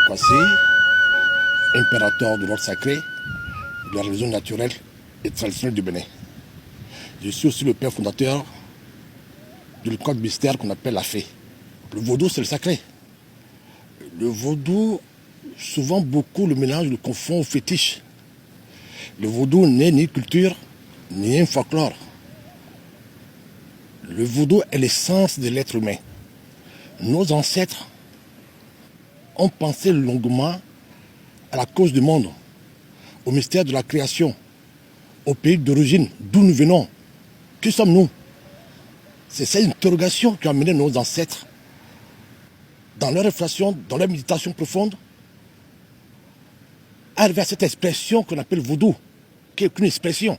Kwasi, impérateur de l'ordre sacré, de la religion naturelle et traditionnelle du Bénin. Je suis aussi le père fondateur du code mystère qu'on appelle la fée. Le vaudou, c'est le sacré. Le vaudou, souvent beaucoup le mélange, le confond au fétiche. Le vaudou n'est ni culture, ni un folklore. Le vaudou est l'essence de l'être humain. Nos ancêtres ont pensé longuement à la cause du monde, au mystère de la création, au pays d'origine, d'où nous venons. Qui sommes-nous? C'est cette interrogation qui a mené nos ancêtres dans leur réflexion, dans leur méditation profonde, à arriver à cette expression qu'on appelle vaudou, qui est une expression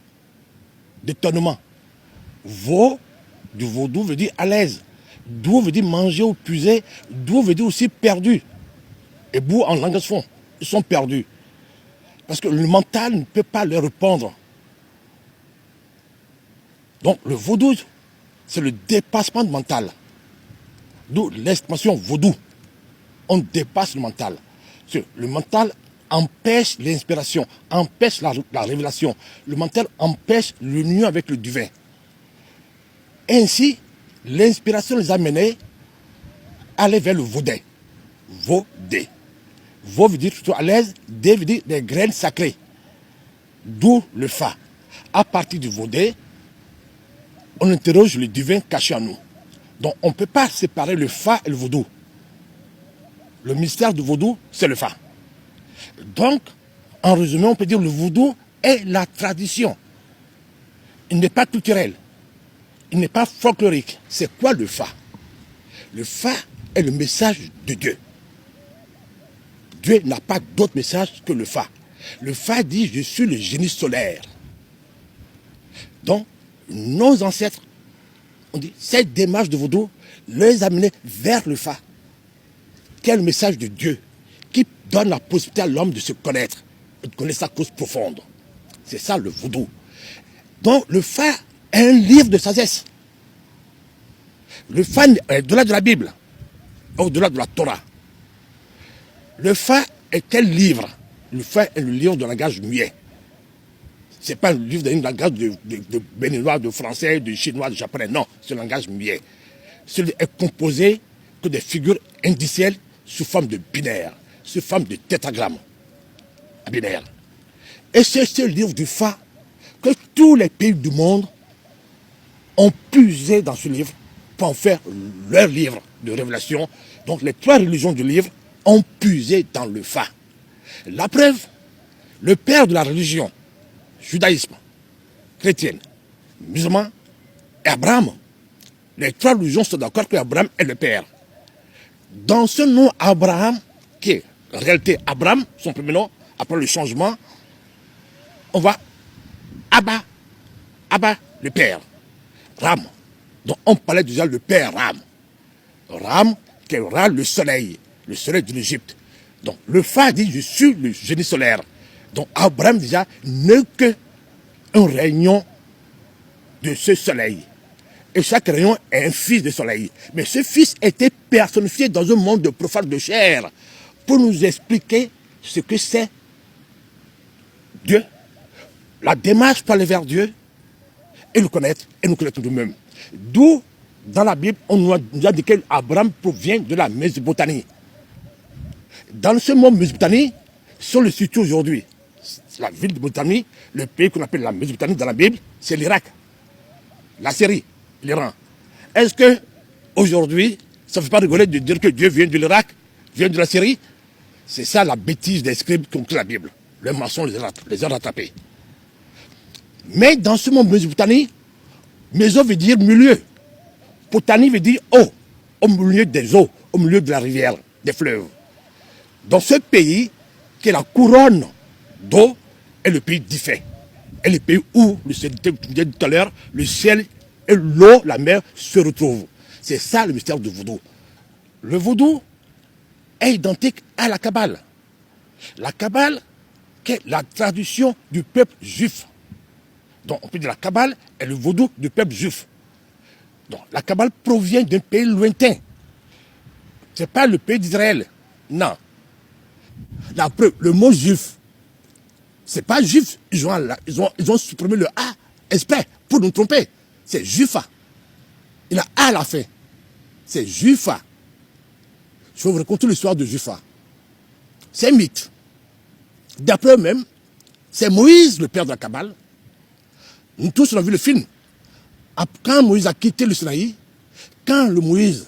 d'étonnement. Vau, du vaudou, veut dire à l'aise. Dou veut dire manger ou puiser. Dou veut dire aussi perdu. Et bou en langage fond, ils sont perdus. Parce que le mental ne peut pas leur répondre. Donc le vaudou, c'est le dépassement du mental. D'où l'expression vaudou. On dépasse le mental. Le mental empêche l'inspiration, empêche la révélation. Le mental empêche l'union avec le divin. Ainsi, l'inspiration les a menés à aller vers le vaudin. Vaudé. Vau veut dire plutôt à l'aise, dé veut dire des graines sacrées. D'où le fa. À partir du vaudé, on interroge le divin caché en nous. Donc on ne peut pas séparer le fa et le vaudou. Le mystère du vaudou, c'est le fa. Donc, en résumé, on peut dire que le vaudou est la tradition. Il n'est pas culturel. Il n'est pas folklorique. C'est quoi le fa? Le fa est le message de Dieu. Dieu n'a pas d'autre message que le fa. Le fa dit « Je suis le génie solaire ». Donc, nos ancêtres, on dit, cette démarche de vaudou les a menés vers le fa. Quel message de Dieu qui donne la possibilité à l'homme de se connaître, de connaître sa cause profonde. C'est ça le vaudou. Donc, le fa est un livre de sagesse. Le fa est au-delà de la Bible, au-delà de la Torah. Le fa est quel livre? Le fa est le livre de langage muet. Ce n'est pas le livre d'un langage de béninois, de français, de chinois, de japonais. Non, c'est un langage muet. Celui est composé que des figures indicielles sous forme de binaire, sous forme de tétragramme binaire. Et c'est ce livre du fa que tous les pays du monde ont puisé dans ce livre pour en faire leur livre de révélation. Donc les trois religions du livre ont puisé dans le fa. La preuve, le père de la religion, judaïsme, chrétienne, musulman et Abraham, les trois religions sont d'accord que Abraham est le père. Dans ce nom Abraham, qui est en réalité Abraham, son premier nom, après le changement, on va Abba, Abba, le père, Ram. Donc on parlait déjà le père Ram. Ram, qui est Ra, le soleil de l'Égypte. Donc le fa dit je suis le génie solaire. Donc Abraham déjà n'est que un rayon de ce soleil. Et chaque rayon est un fils de soleil. Mais ce fils était personnifié dans un monde de profane de chair pour nous expliquer ce que c'est Dieu. La démarche pour aller vers Dieu et le connaître et nous connaître nous-mêmes. D'où, dans la Bible, on nous a dit qu'Abraham provient de la Mésopotamie. Dans ce monde Mésopotamie, sur le situe aujourd'hui, la ville de Mésopotamie, le pays qu'on appelle la Mésopotamie dans la Bible, c'est l'Irak, la Syrie, l'Iran. Est-ce que aujourd'hui, ça ne fait pas rigoler de dire que Dieu vient de l'Irak, vient de la Syrie? C'est ça la bêtise des scribes contre la Bible. Le mensonge les a rattrapés. Mais dans ce monde Mésopotamie, Méso veut dire milieu. Potanie veut dire eau, au milieu des eaux, au milieu de la rivière, des fleuves. Dans ce pays, qui est la couronne d'eau, est le pays d'Ifé. Et le pays où, je disais tout à l'heure, le ciel et l'eau, la mer, se retrouvent. C'est ça le mystère du vaudou. Le vaudou est identique à la Kabbale. La Kabbale, qui est la traduction du peuple juif. Donc on peut dire la Kabbale est le vaudou du peuple juif. Donc la Kabbale provient d'un pays lointain. Ce n'est pas le pays d'Israël. Non. La preuve, le mot juif, c'est pas juif. Ils ont supprimé le A, exprès, pour nous tromper. C'est jufa. Il a A à la fin. C'est jufa. Je vais vous raconter l'histoire de Jufa. C'est un mythe. D'après eux-mêmes, c'est Moïse, le père de la Kabbale. Nous tous, on a vu le film. Quand Moïse a quitté le Sinaï, quand le Moïse,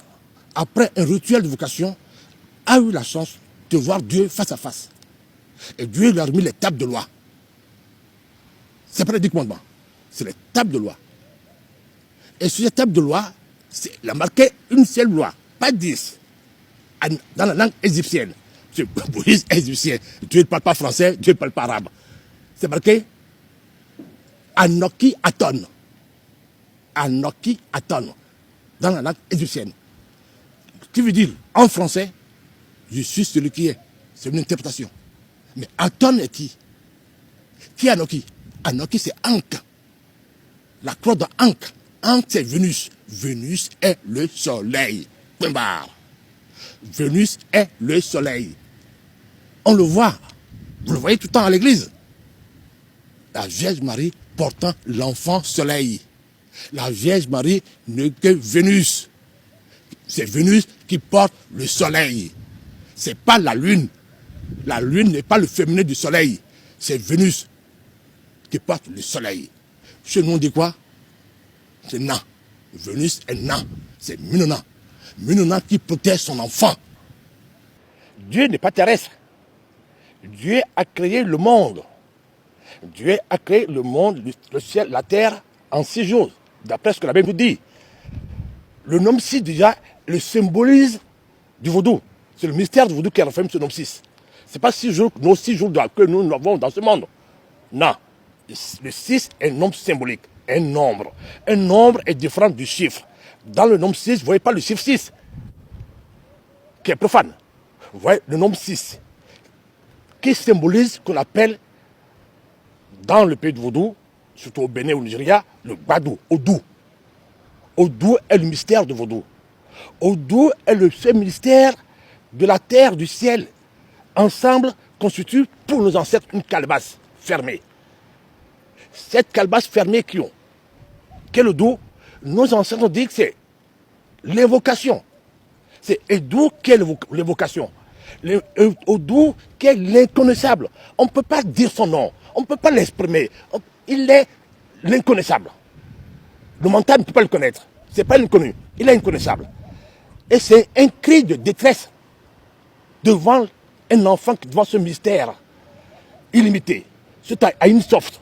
après un rituel de vocation, a eu la chance de voir Dieu face à face. Et Dieu lui a remis les tables de loi. C'est pas les 10 commandements, c'est les tables de loi. Et sur ces tables de loi, il a marqué une seule loi, pas 10, dans la langue égyptienne. Moïse est égyptien, Dieu ne parle pas français, Dieu ne parle pas arabe. C'est marqué Anoki Aton. Anoki Aton, dans la langue égyptienne. Qui veut dire, en français, je suis celui qui est. C'est une interprétation. Mais Aton est qui? Qui est Anoki? Anoki, c'est Ankh. La croix de Ankh. Ankh, c'est Vénus. Vénus est le soleil. Point barre. Vénus est le soleil. On le voit. Vous le voyez tout le temps à l'église. La Vierge Marie portant l'enfant soleil. La Vierge Marie n'est que Vénus. C'est Vénus qui porte le soleil. C'est pas la lune. La lune n'est pas le féminin du soleil. C'est Vénus qui porte le soleil. Chez nous, on dit quoi? C'est Na. Vénus est Na. C'est Minona. Minona qui protège son enfant. Dieu n'est pas terrestre. Dieu a créé le monde. Dieu a créé le monde, le ciel, la terre en 6 jours. D'après ce que la Bible nous dit. Le nom 6 déjà le symbolise du vaudou. C'est le mystère du vaudou qui a renfermé ce nom 6. Ce n'est pas 6 jours, nos 6 jours que nous avons dans ce monde. Non. Le 6 est un nombre symbolique, un nombre. Un nombre est différent du chiffre. Dans le nombre 6, vous ne voyez pas le chiffre 6, qui est profane. Vous voyez le nombre 6, qui symbolise ce qu'on appelle, dans le pays de vaudou, surtout au Bénin, au Nigeria, le Badou, Odou. Odou est le mystère de vaudou. Odou est le seul mystère de la terre, du ciel. Ensemble, constitue pour nos ancêtres une calebasse fermée. Cette calebasse fermée qui est le dos, nos ancêtres ont dit que c'est l'évocation. C'est Odou qui est l'évocation. Odou qui est l'inconnaissable. On ne peut pas dire son nom, on ne peut pas l'exprimer. Il est l'inconnaissable. Le mental ne peut pas le connaître. Ce n'est pas l'inconnu, il est inconnaissable. Et c'est un cri de détresse devant un enfant, devant ce mystère illimité. C'est à une soft.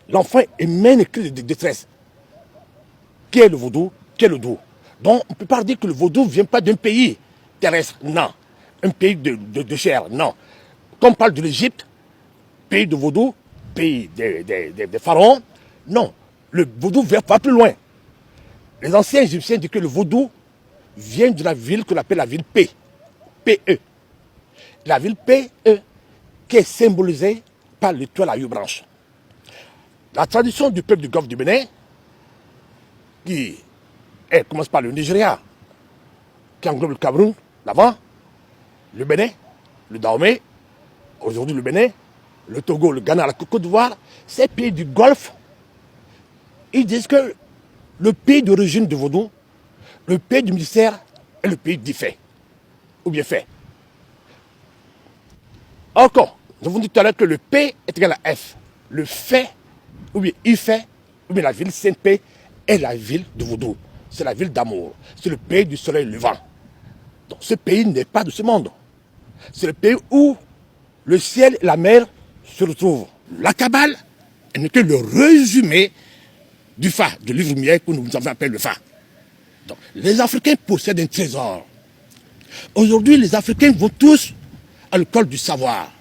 L'enfant émet un cri de détresse. Qui est le vaudou? Qui est le dos? Donc on ne peut pas dire que le vaudou ne vient pas d'un pays terrestre. Non. Un pays de chair. Non. Quand on parle de l'Égypte, pays de vaudou, pays des pharaons, non. Le vaudou va plus loin. Les anciens Égyptiens disent que le vaudou vient de la ville qu'on appelle la ville P. P-E. La ville P-E qui est symbolisée par l'étoile à 8 branches. La tradition du peuple du Golfe du Bénin, elle commence par le Nigeria, qui englobe le Cameroun, l'avant, le Bénin, le Dahomey, aujourd'hui le Bénin, le Togo, le Ghana, la Côte d'Ivoire, ces pays du Golfe, ils disent que le pays d'origine du vaudou, le pays du mystère est le pays d'Ifé, ou bien fait. Encore, nous avons dit tout à l'heure que le P est égal à F. Le fait, ou bien Ifé, ou bien la ville Sainte-Paix, est la ville de vaudou. C'est la ville d'amour. C'est le pays du soleil levant. Donc ce pays n'est pas de ce monde. C'est le pays où le ciel et la mer se retrouvent. La Kabbale n'est que le résumé du Fa, du livre lumière que nous avons appelé le Fa. Donc, les Africains possèdent un trésor. Aujourd'hui, les Africains vont tous à l'école du savoir.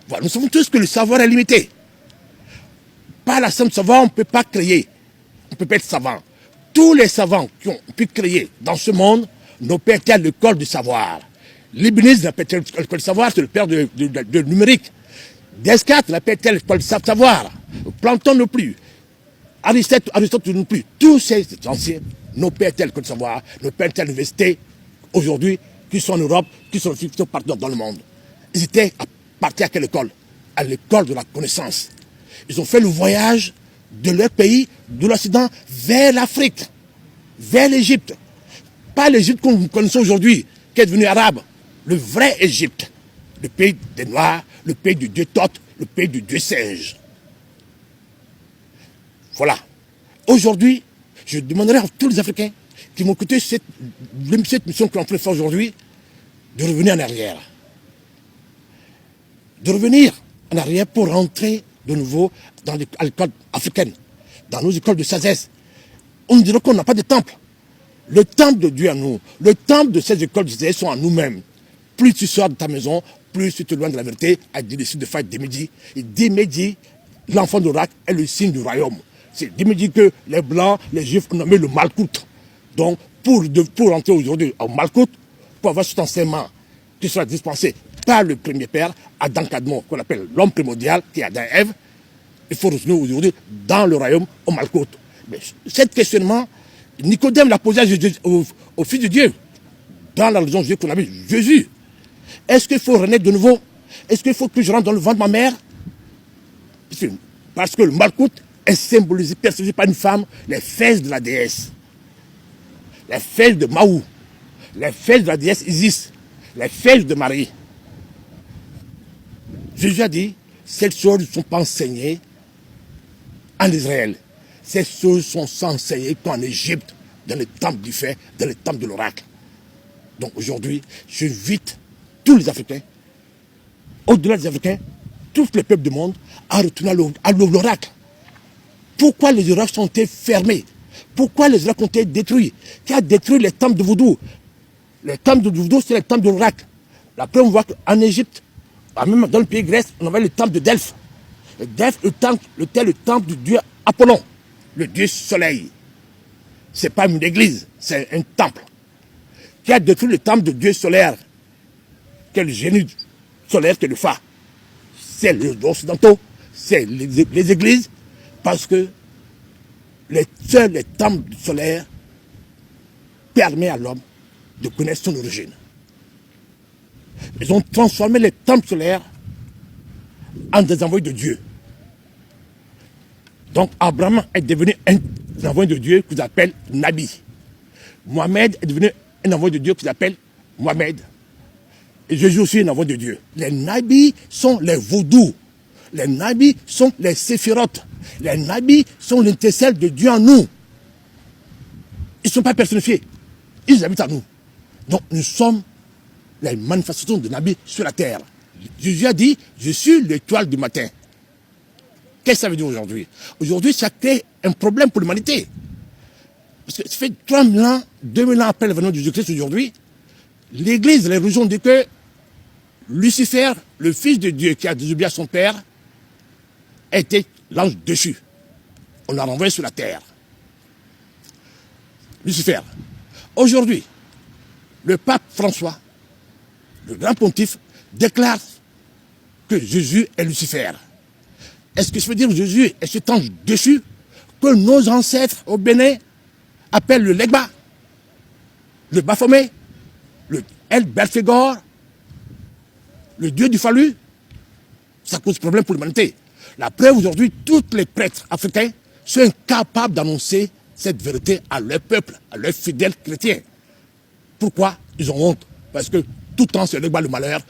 Voilà, nous savons tous que le savoir est limité. Par la somme de savoir, on ne peut pas créer. On ne peut pas être savant. Tous les savants qui ont pu créer dans ce monde n'ont pas été à l'école du savoir. L'ébéniste n'a pas été à l'école du savoir, c'est le père de numérique. Descartes n'a pas été à l'école du savoir. Platon non plus. Aristote non plus. Tous ces anciens n'ont pas été à l'école du savoir, n'ont pas été à l'université aujourd'hui, qui sont en Europe, qui sont partout dans le monde. Ils étaient partis à quelle école? À l'école de la connaissance. Ils ont fait le voyage de leur pays, de l'Occident, vers l'Afrique, vers l'Égypte. Pas l'Égypte que nous connaissons aujourd'hui, qui est devenue arabe. Le vrai Égypte. Le pays des Noirs, le pays du dieu Thoth, le pays du dieu singe. Voilà. Aujourd'hui, je demanderai à tous les Africains qui m'ont écouté cette mission que l'on fait aujourd'hui, de revenir en arrière. De revenir en arrière pour rentrer de nouveau à l'école africaine, dans nos écoles de sagesse. On dirait qu'on n'a pas de temple. Le temple de Dieu à nous, le temple de ces écoles de sagesse sont à nous-mêmes. Plus tu sors de ta maison, plus tu te loin de la vérité, a dit le signe de fête d'Emedi. Et d'Emedi, l'enfant d'Orak est le signe du royaume. C'est d'Emedi que les Blancs, les Juifs ont nommé le Malkout. Donc, pour entrer aujourd'hui au Malkout, pour avoir cet enseignement qui sera dispensé par le premier père, Adam Kadmon, qu'on appelle l'homme primordial, qui est Adam et Ève, il faut retourner aujourd'hui dans le royaume au Malkout. Mais cet questionnement, Nicodème l'a posé au Fils de Dieu, dans la religion juive qu'on appelle Jésus. Est-ce qu'il faut renaître de nouveau? Est-ce qu'il faut que je rentre dans le ventre de ma mère? Parce que le Malkout est symbolisé, personnalisé par une femme, les fesses de la déesse. Les fesses de Mahou, les fesses de la déesse Isis, les fesses de Marie. Jésus a dit, ces choses ne sont pas enseignées en Israël. Ces choses sont enseignées qu'en Égypte, dans le temple du fait, dans le temple de l'oracle. Donc aujourd'hui, j'invite tous les Africains, au-delà des Africains, tous les peuples du monde, à retourner à l'oracle. Pourquoi les oracles sont-ils fermés? Pourquoi les oracles ont été détruits? Qui a détruit les temples de Voudou? Les temples de Voudou, c'est les temples de l'oracle. La preuve, on voit qu'en Égypte, même dans le pays grec, on avait le temple de Delphes. Et Delphes était le temple du dieu Apollon, le dieu soleil. Ce n'est pas une église, c'est un temple. Qui a détruit le temple de dieu solaire, qui est le génie solaire, qui est le phare. C'est les occidentaux, c'est les églises, parce que seuls les temples solaires permettent à l'homme de connaître son origine. Ils ont transformé les temples solaires en des envoyés de Dieu. Donc Abraham est devenu un envoyé de Dieu qu'ils appellent Nabi. Mohamed est devenu un envoyé de Dieu qu'ils appellent Mohamed. Et Jésus aussi un envoyé de Dieu. Les Nabis sont les vaudous. Les Nabis sont les séphirotes. Les Nabis sont l'intercelle de Dieu en nous. Ils ne sont pas personnifiés. Ils habitent en nous. Donc nous sommes les manifestations de Nabi sur la terre. Jésus a dit, je suis l'étoile du matin. Qu'est-ce que ça veut dire aujourd'hui? Aujourd'hui, ça crée un problème pour l'humanité. Parce que ça fait 3000 ans, 2000 ans après l'événement de Jésus-Christ aujourd'hui, l'Église, les religions disent que Lucifer, le fils de Dieu qui a désobéi à son père, était l'ange déchu. On l'a renvoyé sur la terre. Lucifer. Aujourd'hui, le pape François, le grand pontife, déclare que Jésus est Lucifer. Est-ce que ça veut dire que Jésus est cet ange déchu que nos ancêtres au Bénin appellent le Legba, le Baphomet, le El Belphégor, le dieu du Fallu? Ça cause problème pour l'humanité. La preuve aujourd'hui, tous les prêtres africains sont incapables d'annoncer cette vérité à leur peuple, à leurs fidèles chrétiens. Pourquoi? Ils ont honte. Parce que tout le temps, c'est Legba le malheur,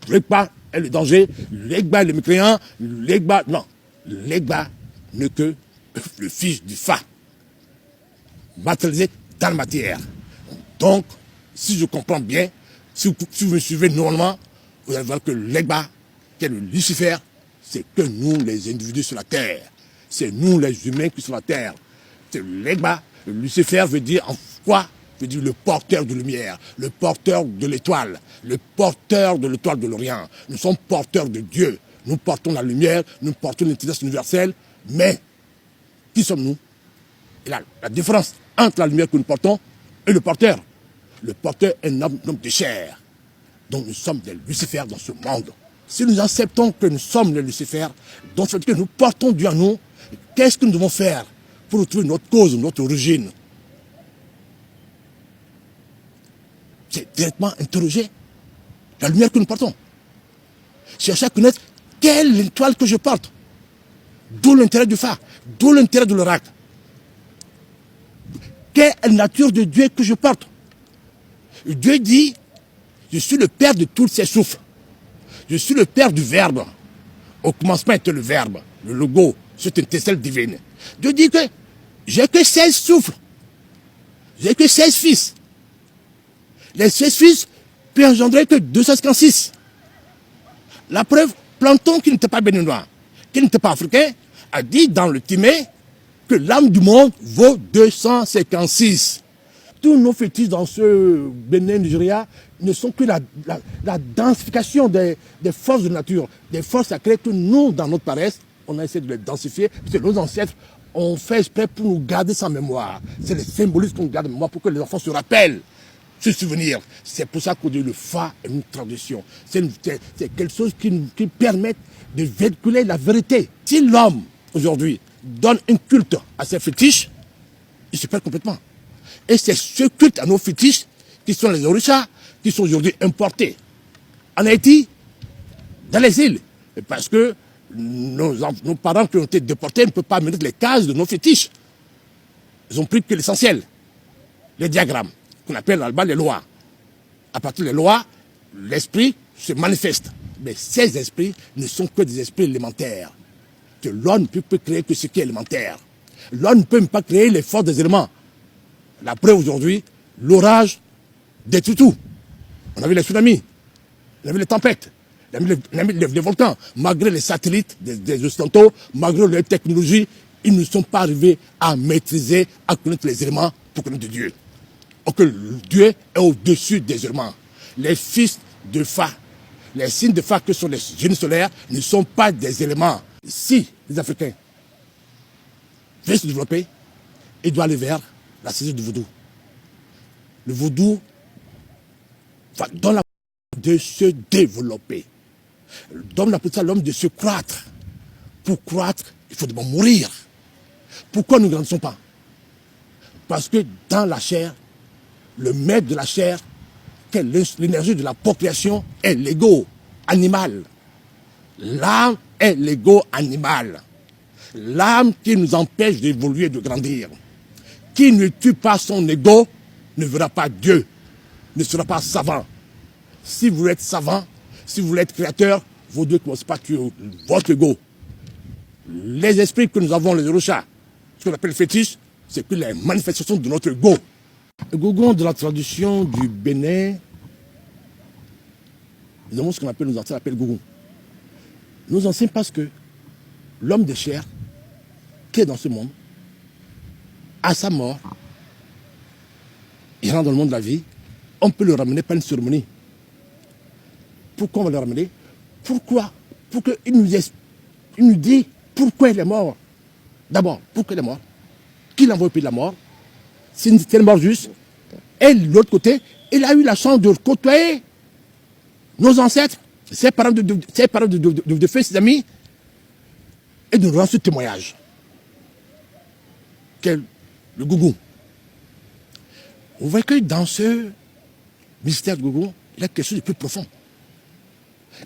Legba est le danger, Legba est le mécréant, Legba... Non, Legba n'est que le fils du Fa, matérialisé dans la matière. Donc, si je comprends bien, si vous me suivez normalement, vous allez voir que Legba, qui est le Lucifer, c'est que nous, les individus sur la terre. C'est nous, les humains, qui sont sur la terre. C'est le Legba. Le Lucifer veut dire en quoi? Veut dire le porteur de lumière, le porteur de l'étoile, le porteur de l'étoile de l'Orient. Nous sommes porteurs de Dieu. Nous portons la lumière, nous portons l'intelligence universelle, mais qui sommes-nous? Et là, la différence entre la lumière que nous portons et le porteur. Le porteur est un homme de chair. Donc nous sommes des Lucifères dans ce monde. Si nous acceptons que nous sommes les Lucifères, donc ça veut dire que nous portons Dieu en nous, qu'est-ce que nous devons faire pour retrouver notre cause, notre origine? C'est directement interroger la lumière que nous portons. chercher à connaître quelle étoile que je porte. D'où l'intérêt du phare, d'où l'intérêt de l'oracle. Quelle nature de Dieu que je porte. Dieu dit, je suis le Père de tous ces souffles. Je suis le Père du Verbe. Au commencement était le Verbe, le logo, cette étincelle divine. Dieu dit que j'ai que 16 souffles. J'ai que 16 fils. Les 16 fils peuvent engendrer que 256. La preuve, Platon, qui n'était pas béninois, qui n'était pas africain, a dit dans le Timée que l'âme du monde vaut 256. Tous nos fétiches dans ce Bénin, Nigeria, ne sont que la densification des forces de nature, des forces sacrées que nous, dans notre paresse, on a essayé de les densifier, parce que nos ancêtres ont fait exprès pour nous garder sa mémoire. C'est le symbolisme qu'on garde en mémoire pour que les enfants se rappellent ce souvenir. C'est pour ça qu'on dit le Fa est une tradition. C'est quelque chose qui permet de véhiculer la vérité. Si l'homme, aujourd'hui, donne un culte à ses fétiches, il se perd complètement. Et c'est ce culte à nos fétiches, qui sont les orishas, qui sont aujourd'hui importés en Haïti, dans les îles. Parce que nos parents qui ont été déportés ne peuvent pas mettre les cases de nos fétiches. Ils ont pris que l'essentiel, les diagrammes, qu'on appelle là-bas les lois. À partir des lois, l'esprit se manifeste. Mais ces esprits ne sont que des esprits élémentaires. Que l'homme ne peut créer que ce qui est élémentaire. L'homme ne peut même pas créer les forces des éléments. La preuve aujourd'hui, l'orage détruit tout. On a vu les tsunamis, on a vu les tempêtes, on a vu les volcans. Malgré les satellites des Occidentaux, malgré les technologies, ils ne sont pas arrivés à maîtriser, à connaître les éléments pour connaître Dieu. Donc Dieu est au-dessus des éléments. Les fils de Fa, les signes de Fa que sont les génies solaires, ne sont pas des éléments. Si les Africains veulent se développer, ils doivent aller vers la saisie du vaudou. Le vaudou donne la de se développer. Donne la possibilité à l'homme de se croître. Pour croître, il faut d'abord mourir. Pourquoi nous ne grandissons pas? Parce que dans la chair, le maître de la chair, qui est l'énergie de la procréation, est l'ego animal. L'âme est l'ego animal. L'âme qui nous empêche d'évoluer, de grandir. Qui ne tue pas son ego ne verra pas Dieu, ne sera pas savant. Si vous voulez être savant, si vous voulez être créateur, vos dieux ne commencent pas à tuer votre ego. Les esprits que nous avons, les Orishas, ce qu'on appelle fétiche, c'est que les manifestations de notre ego. Le Gougon de la tradition du Bénin, nous avons ce qu'on appelle, nos anciens appellent Gougon. Nos anciens parce que l'homme de chair qui est dans ce monde, à sa mort, il rentre dans le monde de la vie, on peut le ramener par une cérémonie. Pourquoi on va le ramener? Pourquoi? Pour qu'il nous dit pourquoi il est mort. D'abord, pourquoi il est mort? Qui l'a envoyé au pays de la mort? C'est une mort juste. Et de l'autre côté, il a eu la chance de côtoyer nos ancêtres, ses parents de faire ses amis, et de nous rendre ce témoignage. Qu'est le Gougou. Vous voyez que dans ce mystère de Gougou, il y a quelque chose de plus profond.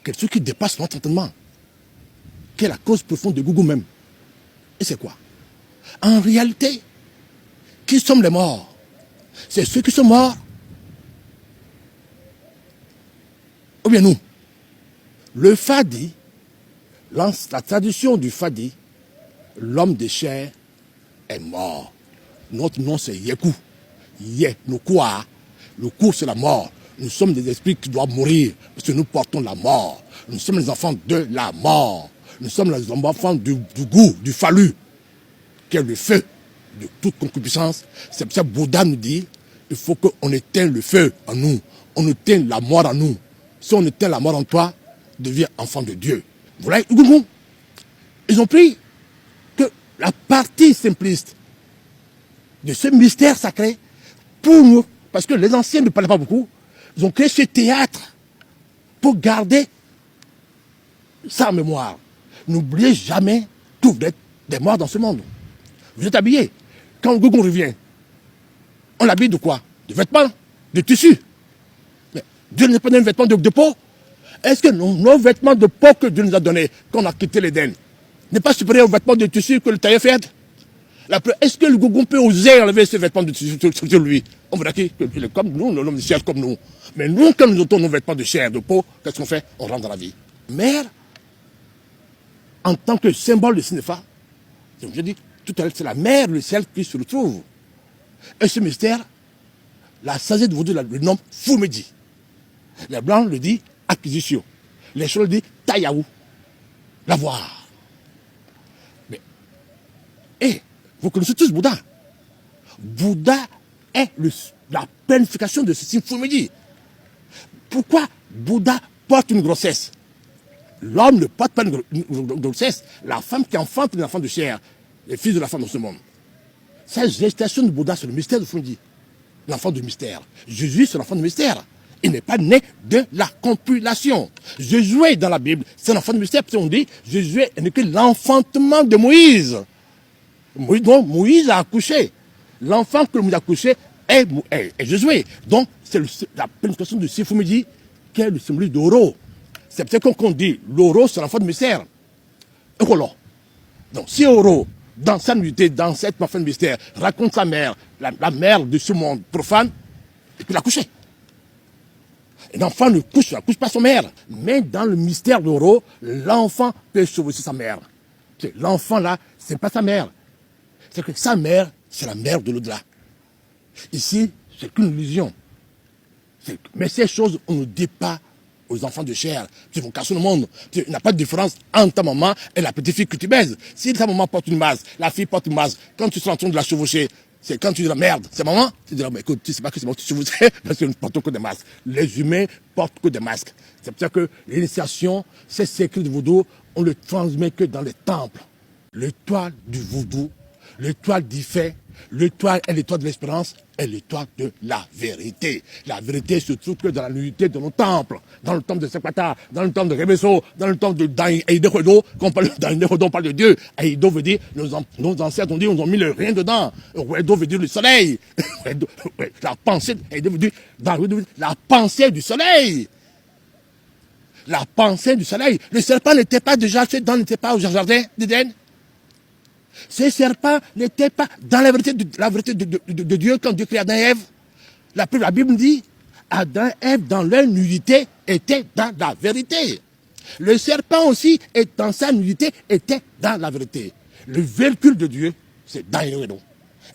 Quelque chose qui dépasse notre entendement. Quelle est la cause profonde de Gougou même? Et c'est quoi? En réalité, qui sommes les morts? C'est ceux qui sont morts. Ou bien nous? Le Fadi, la tradition du Fadi, l'homme de chair est mort. Notre nom c'est Yekou. Le coup c'est la mort. Nous sommes des esprits qui doivent mourir parce que nous portons la mort. Nous sommes les enfants de la mort. Nous sommes les enfants du goût, du fallu, qui est le feu de toute concupiscence. C'est pour ça que Bouddha nous dit il faut qu'on éteigne le feu en nous. On éteigne la mort en nous. Si on éteint la mort en toi, deviens enfant de Dieu. Voilà, ils ont pris que la partie simpliste de ce mystère sacré pour nous, parce que les anciens ne parlaient pas beaucoup, ils ont créé ce théâtre pour garder ça en mémoire. N'oubliez jamais que vous êtes des morts dans ce monde. Vous êtes habillés. Quand le Gougon revient, on l'habille de quoi? De vêtements, de tissu. Mais Dieu n'est pas d'un vêtement de peau. Est-ce que nos vêtements de peau que Dieu nous a donnés, qu'on a quitté l'Éden, n'est pas supérieur aux vêtements de tissu que le tailleur fait? Est-ce que le gougou peut oser enlever ses vêtements de tissu sur lui? On verra qu'il est comme nous, l'homme de chair comme nous. Mais nous, quand nous ôtons nos vêtements de chair, de peau, qu'est-ce qu'on fait? On rentre dans la vie. Mère, en tant que symbole de Sinéfa, je dis tout à l'heure, c'est la mère du ciel qui se retrouve. Et ce mystère, la sagesse de Vaudou le nomme Foumedi. Les Blancs le disent acquisition. Les Chauds le disent Tayaou. L'avoir. Mais, vous connaissez tous Bouddha. Bouddha est la planification de ce signe Foumedi. Pourquoi Bouddha porte une grossesse? L'homme ne porte pas une grossesse. La femme qui enfante les enfants de chair, les fils de la femme dans ce monde. Cette gestation de Bouddha, c'est le mystère de Foumedi. L'enfant de mystère. Jésus, c'est l'enfant de mystère. Il n'est pas né de la compilation. Jésus dans la Bible, c'est l'enfant de mystère. Parce qu'on dit, Jésus n'est que l'enfantement de Moïse. Donc, Moïse a accouché. L'enfant que Moïse a accouché est Jésus. Donc, c'est la planification de Foumedi qui est le symbole d'Oro. C'est peut-être qu'on dit, l'Oro, c'est l'enfant de mystère. Donc, si Oro, dans sa nudité, dans cette enfant de mystère, raconte sa mère, la mère de ce monde profane, et puis l'accoucher. Et l'enfant ne couche pas son mère. Mais dans le mystère d'Oro, l'enfant peut chevaucher sa mère. L'enfant là, c'est pas sa mère. C'est que sa mère, c'est la mère de l'au-delà. Ici, c'est qu'une illusion. Mais ces choses, on ne dit pas aux enfants de chair. Ils vont casser le monde. Il n'y a pas de différence entre ta maman et la petite fille que tu baises. Si ta maman porte une masse, la fille porte une masse, quand tu seras en train de la chevaucher, c'est quand tu dis la merde, c'est maman, tu diras, mais écoute, tu sais pas que c'est moi que tu chevauches, parce que nous ne portons que des masques. Les humains portent que des masques. C'est pour ça que l'initiation, ces secrets de vaudou, on ne le transmet que dans les temples. L'étoile du vaudou, l'étoile d'Ifé, l'étoile est l'étoile de l'espérance, est l'étoile de la vérité. La vérité se trouve que dans la nudité de nos temples, dans le temple de Sepata, dans le temple de Rebeso, dans le temple de Daïdekodo, quand on parle d'Aïdekodo, on parle de Dieu. Aïdo veut dire, nos ancêtres ont dit, on a mis le rien dedans. Redo veut dire le soleil. La pensée, Aïdo veut dire, la pensée du soleil. La pensée du soleil. Le serpent n'était pas déjà n'était pas au jardin d'Éden. Ces serpents n'étaient pas dans la vérité de Dieu quand Dieu créa Adam et Ève. La Bible dit, Adam et Ève dans leur nudité étaient dans la vérité. Le serpent aussi, dans sa nudité, était dans la vérité. Le véhicule de Dieu, c'est dans les rideaux.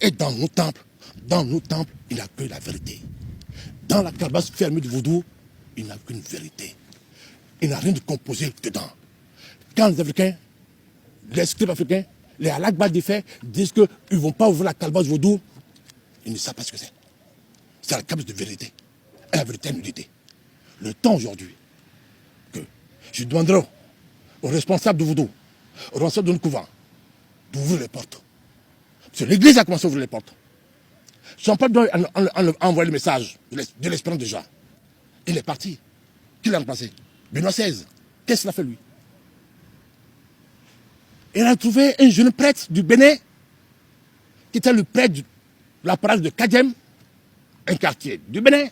Et dans nos temples, il n'y a que la vérité. Dans la calebasse fermée du vaudou, il n'y a qu'une vérité. Il n'y a rien de composé dedans. Quand les Africains, les scribes africains, les halakbas d'Ifé disent qu'ils ne vont pas ouvrir la calebasse vaudou, ils ne savent pas ce que c'est. C'est la calebasse de vérité. Et la vérité est nudité. Le temps aujourd'hui que je demanderai aux responsables de vaudou, aux responsables de nos couvents, d'ouvrir les portes. Parce que l'Église a commencé à ouvrir les portes. Jean-Paul doit envoyer le message de l'espérance déjà. Il est parti. Qui l'a remplacé? Benoît XVI. Qu'est-ce qu'il a fait lui? Il a trouvé un jeune prêtre du Bénin, qui était le prêtre de la paroisse de Kadjem, un quartier du Bénin.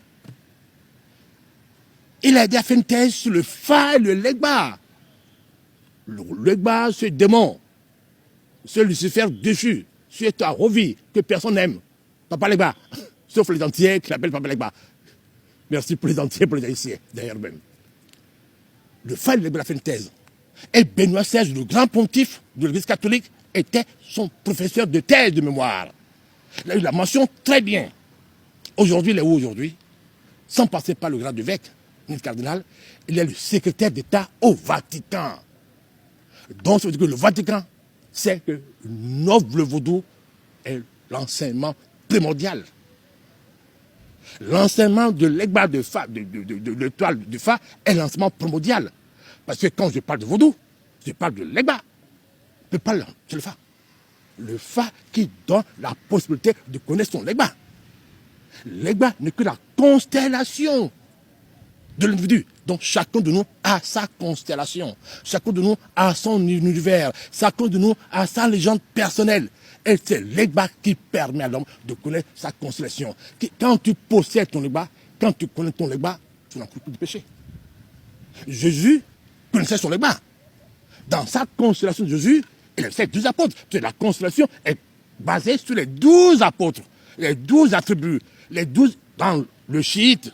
Il a aidé à faire une thèse sur le Fa et le Legba. Le Legba, ce démon, ce Lucifer déchu, ce Tarovi, que personne n'aime. Papa Legba, sauf les entiers qui l'appellent Papa Legba. Merci pour les entiers, pour les haïtiens, d'ailleurs même. Le Fa et le Legba a fait une thèse. Et Benoît XVI, le grand pontife de l'Église catholique, était son professeur de thèse de mémoire. Il a eu la mention très bien. Aujourd'hui, il est où aujourd'hui? Sans passer par le grade d'évêque, ni le cardinal, il est le secrétaire d'État au Vatican. Donc, ça veut dire que le Vatican sait que le vaudou est l'enseignement primordial. L'enseignement de l'Egba de l'étoile du Fa est l'enseignement primordial. Parce que quand je parle de vaudou, je parle de l'Egba. Je parle de le Fa. Le Fa qui donne la possibilité de connaître son Legba. L'Egba n'est que la constellation de l'individu. Donc chacun de nous a sa constellation. Chacun de nous a son univers. Chacun de nous a sa légende personnelle. Et c'est l'Egba qui permet à l'homme de connaître sa constellation. Quand tu possèdes ton Legba, quand tu connais ton Legba, tu n'as plus de péché. Jésus connaissait son Legba. Dans sa constellation de Jésus, il a fait 12 apôtres. La constellation est basée sur les 12 apôtres, les 12 attributs, les 12 dans le chiite,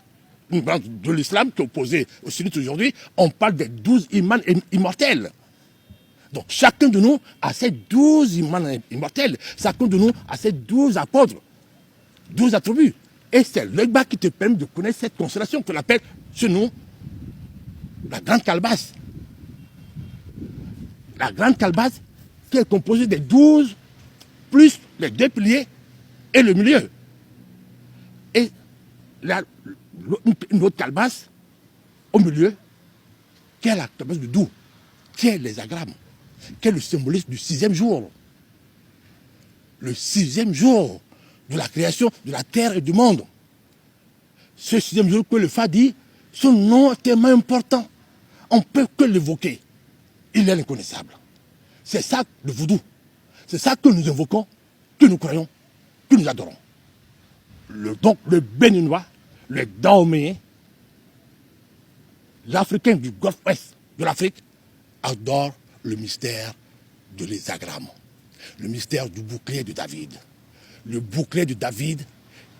une branche de l'islam qui est opposée au sunnites aujourd'hui, on parle des 12 imams immortels. Donc chacun de nous a ces 12 imams immortels, chacun de nous a ces 12 apôtres, 12 attributs. Et c'est Legba qui te permet de connaître cette constellation qu'on appelle chez nous la grande calebasse. La grande calebasse qui est composée des 12 plus les 2 piliers et le milieu. Et une autre calebasse au milieu qui est la calebasse du doux, qui est les agrammes, qui est le symbolisme du 6e jour. Le 6e jour de la création de la terre et du monde. Ce 6e jour que le Fa dit, son nom est tellement important. On ne peut que l'évoquer. Il est inconnaissable. C'est ça le vaudou. C'est ça que nous invoquons, que nous croyons, que nous adorons. Donc le béninois, le dahoméen, l'Africain du Golfe Ouest de l'Afrique adore le mystère de l'hexagramme, le mystère du bouclier de David. Le bouclier de David,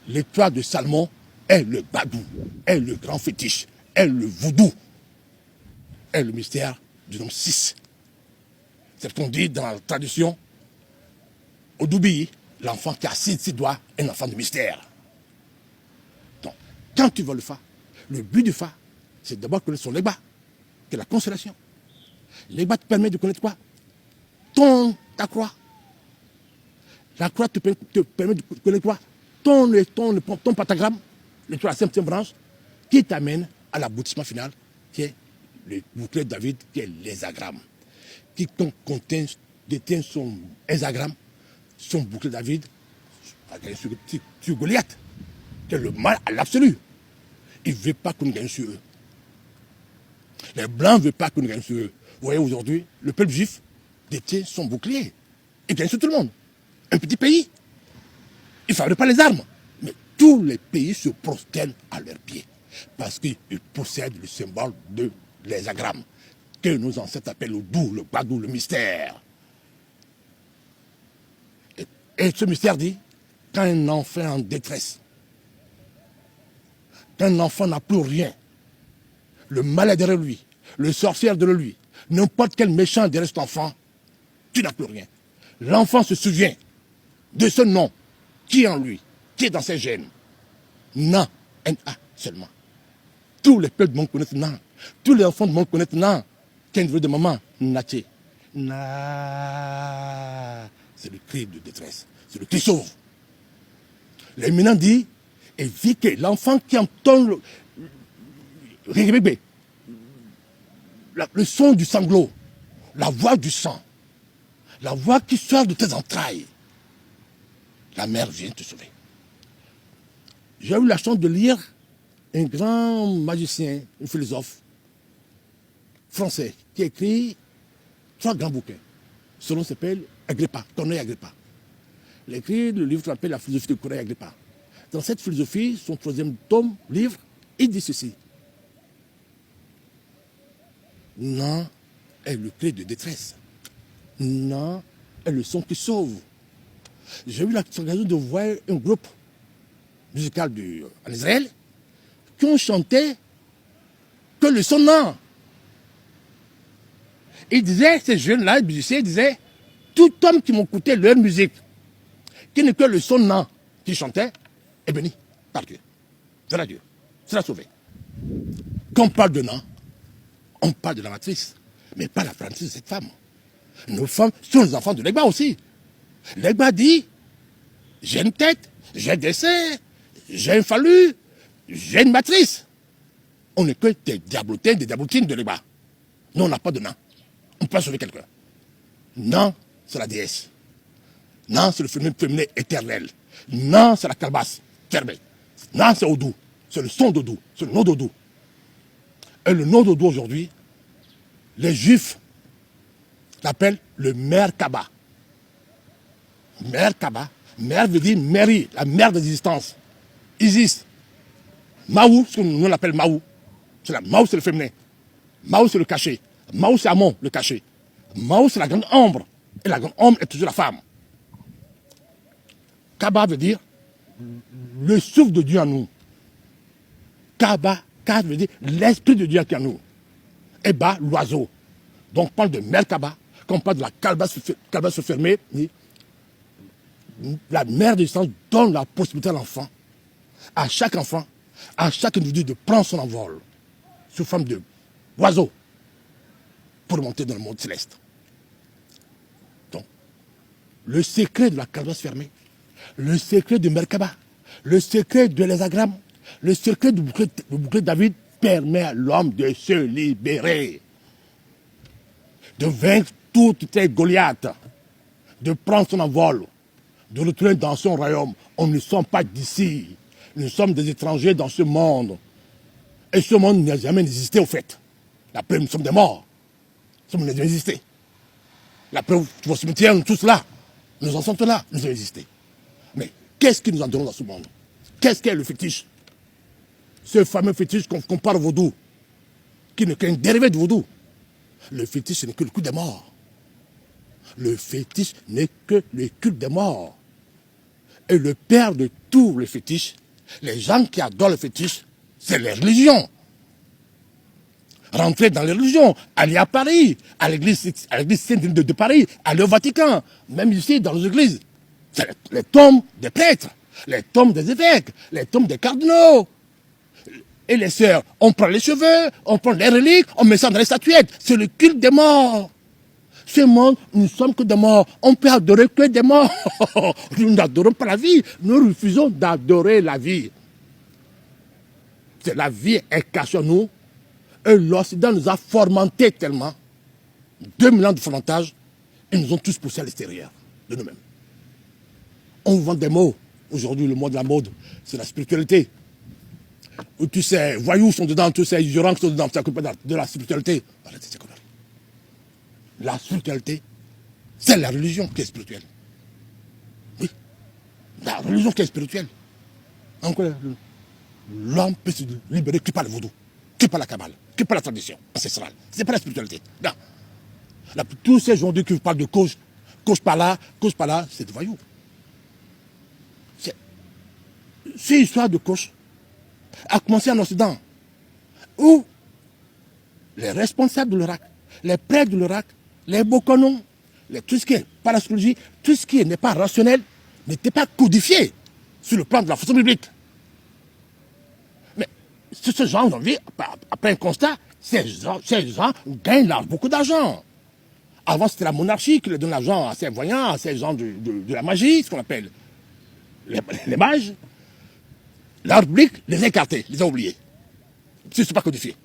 l'étoile de Salomon est le badou, est le grand fétiche, est le vaudou, est le mystère du nombre 6. C'est ce qu'on dit dans la tradition, au Doubi, l'enfant qui a 6 doigts est un enfant de mystère. Donc, quand tu vois le Fa, le but du Fa, c'est d'abord connaître son Legba, qui est la constellation. Legba te permet de connaître quoi? Ta croix. La croix te permet de connaître quoi? Ton pentagramme, l'étoile à la 5e branche, qui t'amène à l'aboutissement final, qui est le bouclier de David, qui est l'hexagramme. Qui détient son hexagramme, son bouclier de David, sur Goliath, qui est le mal à l'absolu. Il ne veut pas que nous gagnions sur eux. Les Blancs ne veulent pas que nous gagnions sur eux. Vous voyez, aujourd'hui, le peuple juif détient son bouclier. Il gagne sur tout le monde. Un petit pays. Il ne fabrique pas les armes. Mais tous les pays se prosternent à leurs pieds. Parce qu'ils possèdent le symbole de l'hexagramme, que nos ancêtres appellent le doux, le badou, le mystère. Et ce mystère dit, quand un enfant est en détresse, quand un enfant n'a plus rien, le mal est derrière lui, le sorcier est derrière lui, n'importe quel méchant est derrière cet enfant, tu n'as plus rien. L'enfant se souvient de ce nom qui est en lui, qui est dans ses gènes. Na, N-A seulement. Tous les peuples du monde connaissent Na. Tous les enfants du monde connaissent Na. Qu'un veut de maman, Naché. Na. C'est le cri de détresse. C'est le cri sauve. L'éminent dit, et vit que l'enfant qui entend le son du sanglot, la voix du sang, la voix qui sort de tes entrailles, la mère vient te sauver. J'ai eu la chance de lire un grand magicien, un philosophe français, qui a écrit 3 grands bouquins. Son nom s'appelle Agrippa, Corneille Agrippa. Il a écrit le livre qu'on appelle La philosophie de Corneille Agrippa. Dans cette philosophie, son 3e livre, il dit ceci. Non est le cri de détresse. Non est le son qui sauve. J'ai eu l'occasion de voir un groupe musical en Israël qui ont chanté que le son non. Ils disaient, ces jeunes-là, les musiciens, disaient, tout homme qui m'écoutait leur musique, qui n'est que le son non qui chantait, est béni par Dieu. Sera Dieu. Sera sauvé. Quand on parle de non, on parle de la matrice, mais pas la matrice de cette femme. Nos femmes sont les enfants de Legba aussi. Legba dit, j'ai une tête, j'ai des seins, j'ai un phallu, j'ai une matrice. On n'est que des diablotins, des diablotines de Legba. Nous, on n'a pas de nain. On peut sauver quelqu'un. Non, c'est la déesse. Non, c'est le féminin éternel. Non, c'est la calebasse. Non, c'est Odou. C'est le son d'Odou. C'est le nom d'Odou. Et le nom d'Odou aujourd'hui, les Juifs l'appellent le Merkaba. Merkaba. Mère veut dire Mary, la mère d'existence. Isis. Maou, ce que nous l'appelle Maou. C'est la Maou, c'est le féminin. Mao, c'est le cachet. Mao, c'est Amon, le cachet. Mao, c'est la grande ombre. Et la grande ombre est toujours la femme. Kaba veut dire le souffle de Dieu en nous. Kaba, Ka veut dire l'esprit de Dieu qui est en nous. Et Ba, l'oiseau. Donc on parle de Merkaba, quand on parle de la calebasse fermée, la mère du sang donne la possibilité à l'enfant, à chaque enfant, à chaque individu de prendre son envol sous forme de oiseau pour monter dans le monde céleste. Donc, le secret de la calebasse fermée, le secret de Merkaba, le secret de l'hésagramme, le secret du bouclier de David permet à l'homme de se libérer, de vaincre toutes ces Goliaths, de prendre son envol, de retourner dans son royaume. On ne sommes pas d'ici, nous sommes des étrangers dans ce monde. Et ce monde n'a jamais existé au fait. La preuve, nous sommes des morts. Ce monde n'a jamais existé. La preuve, vos cimetières, nous tous là. Nous en sommes là, nous avons existé. Mais qu'est-ce que nous en donnons dans ce monde? Qu'est-ce qu'est le fétiche? Ce fameux fétiche qu'on compare au vaudou, qui n'est qu'un dérivé du vaudou. Le fétiche, ce n'est que le culte des morts. Le fétiche n'est que le culte des morts. Et le père de tous les fétiches, les gens qui adorent le fétiche, c'est les religions. Rentrer dans les religions, aller à Paris, à l'église Sainte de Paris, aller au Vatican, même ici dans les églises. C'est les tombes des prêtres, les tombes des évêques, les tombes des cardinaux. Et les sœurs, on prend les cheveux, on prend les reliques, on met ça dans les statuettes. C'est le culte des morts. Ce monde, nous ne sommes que des morts. On peut adorer que des morts. Nous n'adorons pas la vie. Nous refusons d'adorer la vie. La vie est cachée en nous. Et l'Occident nous a formentés tellement. 2000 ans de formatage. Et nous ont tous poussés à l'extérieur de nous-mêmes. On vend des mots. Aujourd'hui, le mot de la mode, c'est la spiritualité. Où tous ces voyous sont dedans, tous ces ignorants sont dedans. Ça s'occupe de la spiritualité. La spiritualité, c'est la religion qui est spirituelle. Oui, la religion qui est spirituelle. Encore, l'homme peut se libérer que par le vaudou, que par la cabale, que par la tradition ancestrale. Ce n'est pas la spiritualité. Non. Là, tous ces gens qui vous parlent de cause par là, c'est des voyous. Cette histoire de cause a commencé en Occident, où les responsables de l'Irak, les prêtres de l'Irak, les bokonons, tout ce qui est parapsychologie, tout ce qui n'est pas rationnel, n'était pas codifié sur le plan de la fonction biblique. Mais ce genre d'envie, après un constat, ces gens gagnent beaucoup d'argent. Avant, c'était la monarchie qui leur donne l'argent à ces voyants, à ces gens de la magie, ce qu'on appelle les mages. La République les a écartés, les a oubliés. Ce n'est pas codifié.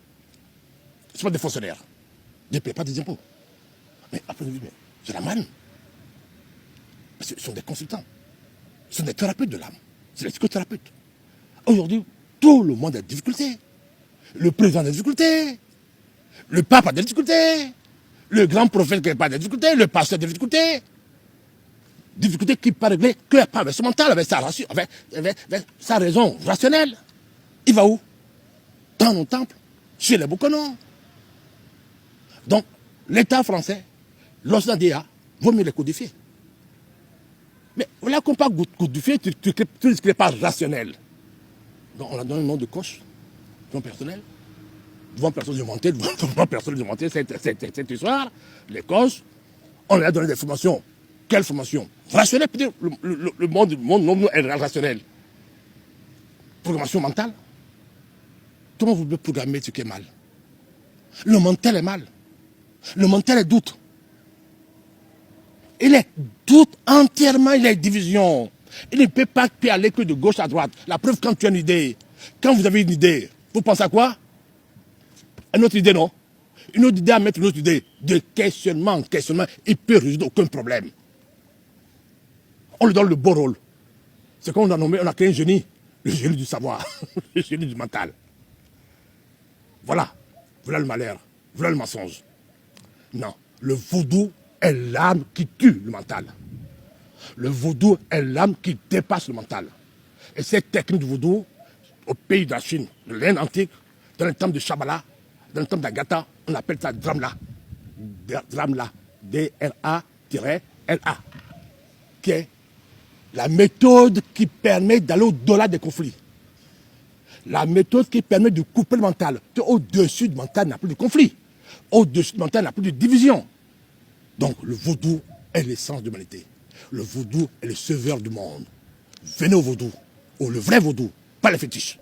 Ce ne sont pas des fonctionnaires. Ils ne paient pas des impôts. Mais après, c'est la manne. Ce sont des consultants. Ce sont des thérapeutes de l'âme. C'est des psychothérapeutes. Aujourd'hui, tout le monde a des difficultés. Le président a des difficultés. Le pape a des difficultés. Le grand prophète n'a pas de difficultés. Le pasteur a des difficultés. Difficultés qui ne peuvent régler que par son mental, avec sa raison rationnelle. Il va où? Dans nos temples, chez les bokonons. Donc, l'État français, l'Occident d'IA, vaut mieux les codifier. Mais voilà qu'on parle de codifier, tu ne crées pas rationnel. Donc, on a donné le nom de coach, nom personnel, devant personne inventée, devant personne inventée cette histoire, les coachs, on leur a donné des formations. Quelle formation? Rationnelle, peut-être le monde est rationnel. Programmation mentale. Comment vous pouvez programmer ce qui est mal? Le mental est mal. Le mental est doute. Il est doute entièrement, il est division. Il ne peut pas aller que de gauche à droite. La preuve, quand tu as une idée, quand vous avez une idée, vous pensez à quoi? Une autre idée, non? Une autre idée à mettre une autre idée. De questionnement en questionnement, il ne peut résoudre aucun problème. On lui donne le beau rôle. C'est qu'on a nommé, on a créé un génie. Le génie du savoir. Le génie du mental. Voilà. Voilà le malheur. Voilà le mensonge. Non. Le vaudou est l'âme qui tue le mental. Le vaudou est l'âme qui dépasse le mental. Et cette technique du vaudou, au pays de la Chine, de l'Inde antique, dans le temple de Shambhala, dans le temps d'Agatha, on appelle ça Dramla. Dramla. D-R-A-L-A. Qui est la méthode qui permet d'aller au-delà des conflits. La méthode qui permet de couper le mental. Au-dessus du mental, il n'y a plus de conflit. Au-dessus du mental, il n'y a plus de division. Donc le vaudou est l'essence de l'humanité. Le vaudou est le sauveur du monde. Venez au vaudou, le vrai vaudou, pas les fétiches.